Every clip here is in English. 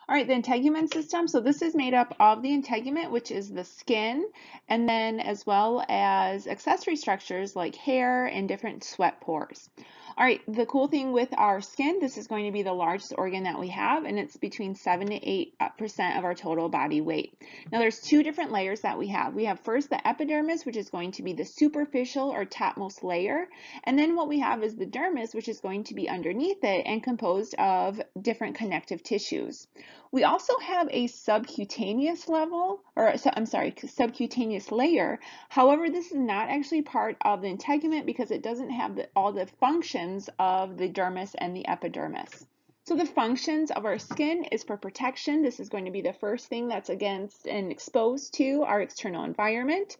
All right, the integument system. So this is made up of the integument, which is the skin, and then as well as accessory structures like hair and different sweat pores. All right, the cool thing with our skin, this is going to be the largest organ that we have, and it's between 7 to 8% of our total body weight. Now there's two different layers that we have. We have first the epidermis, which is going to be the superficial or topmost layer, and then what we have is the dermis, which is going to be underneath it and composed of different connective tissues. We also have a subcutaneous level, or I'm sorry, subcutaneous layer. However, this is not actually part of the integument because it doesn't have all the functions of the dermis and the epidermis. So the functions of our skin is for protection. This is going to be the first thing that's against and exposed to our external environment.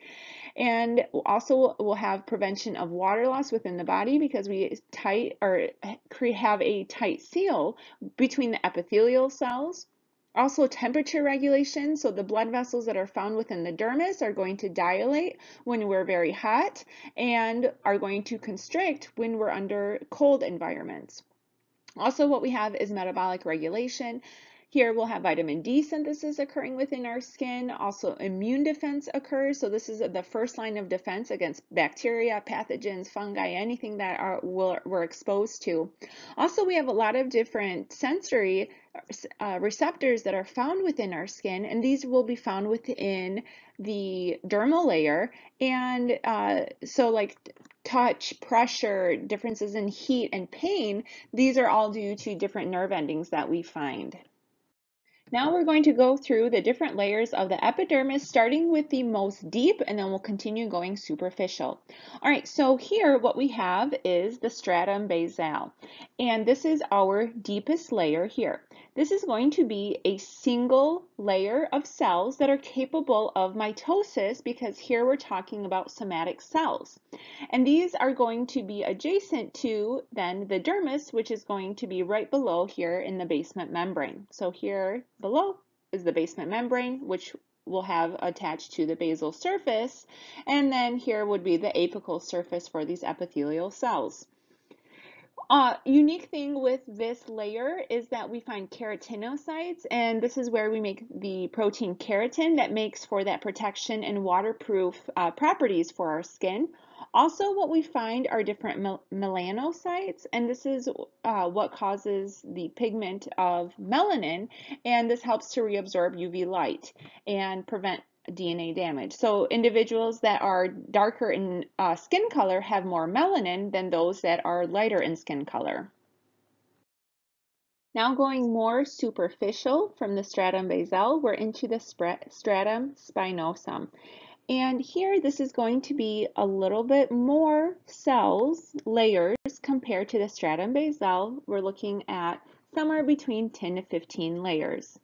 And also we'll have prevention of water loss within the body because we have a tight seal between the epithelial cells. Also temperature regulation, so the blood vessels that are found within the dermis are going to dilate when we're very hot and are going to constrict when we're under cold environments. Also, what we have is metabolic regulation. Here we'll have vitamin D synthesis occurring within our skin. Also immune defense occurs. So this is the first line of defense against bacteria, pathogens, fungi, anything that we're exposed to. Also, we have a lot of different sensory receptors that are found within our skin, and these will be found within the dermal layer. And so like touch, pressure, differences in heat and pain, these are all due to different nerve endings that we find. Now we're going to go through the different layers of the epidermis, starting with the most deep, and then we'll continue going superficial. All right, so here what we have is the stratum basale, and this is our deepest layer here. This is going to be a single layer of cells that are capable of mitosis because here we're talking about somatic cells. And these are going to be adjacent to then the dermis, which is going to be right below here in the basement membrane. So here below is the basement membrane, which will have attached to the basal surface, and then here would be the apical surface for these epithelial cells. Unique thing with this layer is that we find keratinocytes, and this is where we make the protein keratin that makes for that protection and waterproof properties for our skin. Also, what we find are different melanocytes, and this is what causes the pigment of melanin, and this helps to reabsorb UV light and prevent DNA damage. So individuals that are darker in skin color have more melanin than those that are lighter in skin color. Now going more superficial from the stratum basale, we're into the stratum spinosum. And here this is going to be a little bit more cells, layers, compared to the stratum basale. We're looking at somewhere between 10 to 15 layers.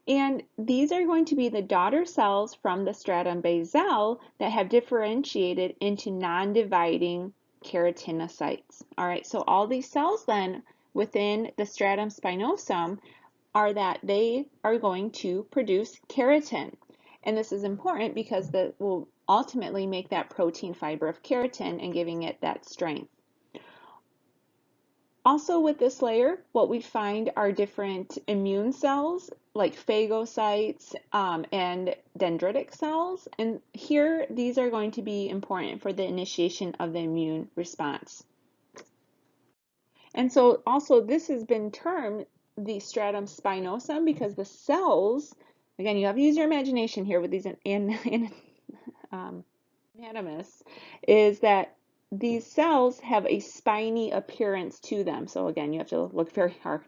And these are going to be the daughter cells from the stratum basale that have differentiated into non-dividing keratinocytes. All right, so all these cells then within the stratum spinosum are that they are going to produce keratin. And this is important because that will ultimately make that protein fiber of keratin and giving it that strength. Also with this layer, what we find are different immune cells like phagocytes and dendritic cells. And here, these are going to be important for the initiation of the immune response. And so also this has been termed the stratum spinosum because the cells, again, you have to use your imagination here with these anatomists, is that these cells have a spiny appearance to them. So again, you have to look very hard.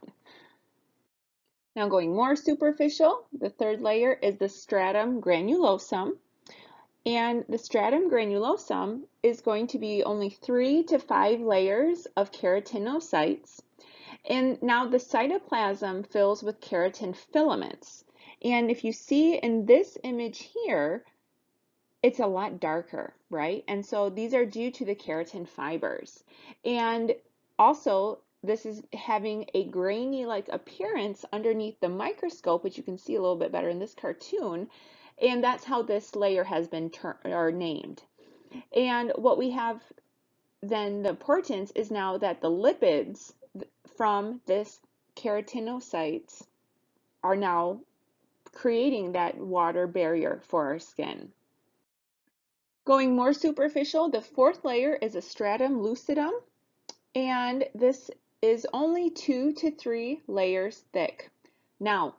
Now going more superficial, the third layer is the stratum granulosum. And the stratum granulosum is going to be only 3 to 5 layers of keratinocytes. And now the cytoplasm fills with keratin filaments. And if you see in this image here, it's a lot darker, right? And so these are due to the keratin fibers. And also, this is having a grainy-like appearance underneath the microscope, which you can see a little bit better in this cartoon. And that's how this layer has been named. And what we have then, the importance is now that the lipids from this keratinocytes are now creating that water barrier for our skin. Going more superficial, the fourth layer is a stratum lucidum, and this is only 2 to 3 layers thick. Now,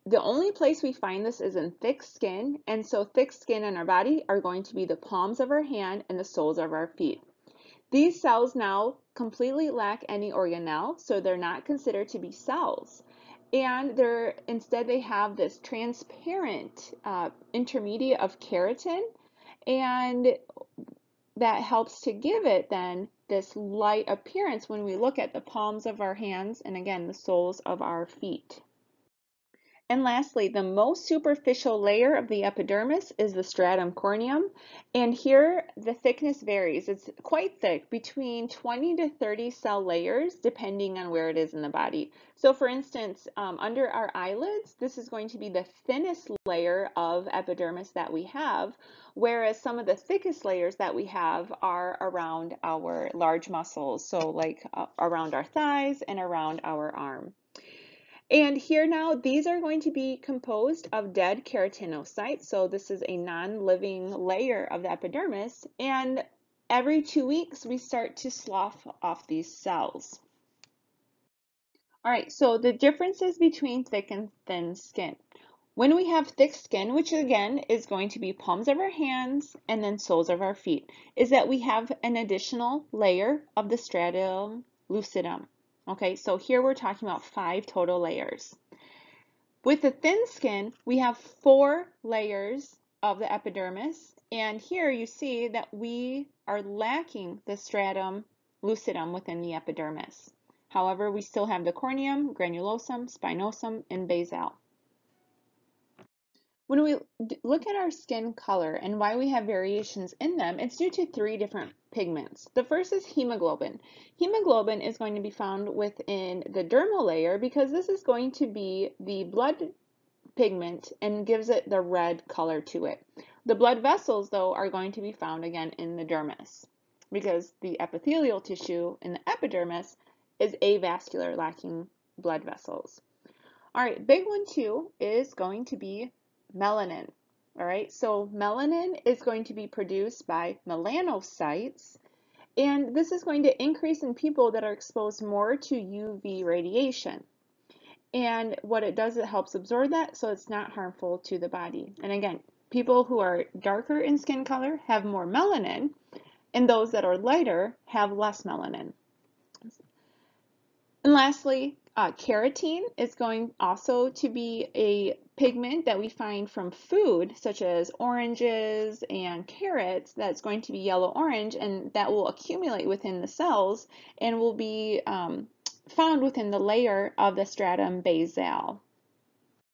the only place we find this is in thick skin, and so thick skin in our body are going to be the palms of our hand and the soles of our feet. These cells now completely lack any organelle, so they're not considered to be cells. And instead they have this transparent intermediate of keratin, and that helps to give it then this light appearance when we look at the palms of our hands and again the soles of our feet. And lastly, the most superficial layer of the epidermis is the stratum corneum, and here the thickness varies. It's quite thick, between 20 to 30 cell layers, depending on where it is in the body. So for instance, under our eyelids, this is going to be the thinnest layer of epidermis that we have, whereas some of the thickest layers that we have are around our large muscles, so like around our thighs and around our arm. And here now, these are going to be composed of dead keratinocytes. So this is a non-living layer of the epidermis. And every 2 weeks, we start to slough off these cells. All right, so the differences between thick and thin skin. When we have thick skin, which again is going to be palms of our hands and then soles of our feet, is that we have an additional layer of the stratum lucidum. Okay, so here we're talking about 5 total layers. With the thin skin, we have 4 layers of the epidermis, and here you see that we are lacking the stratum lucidum within the epidermis. However, we still have the corneum, granulosum, spinosum, and basal. When we look at our skin color and why we have variations in them, it's due to 3 different pigments. The first is hemoglobin. Hemoglobin is going to be found within the dermal layer because this is going to be the blood pigment and gives it the red color to it. The blood vessels, though, are going to be found again in the dermis because the epithelial tissue in the epidermis is avascular, lacking blood vessels. All right, big one too is going to be melanin. All right, so melanin is going to be produced by melanocytes, and this is going to increase in people that are exposed more to UV radiation. And what it does, it helps absorb that so it's not harmful to the body. And again, people who are darker in skin color have more melanin, and those that are lighter have less melanin. And lastly, keratin is going also to be a pigment that we find from food, such as oranges and carrots, that's going to be yellow-orange, and that will accumulate within the cells and will be found within the layer of the stratum basal.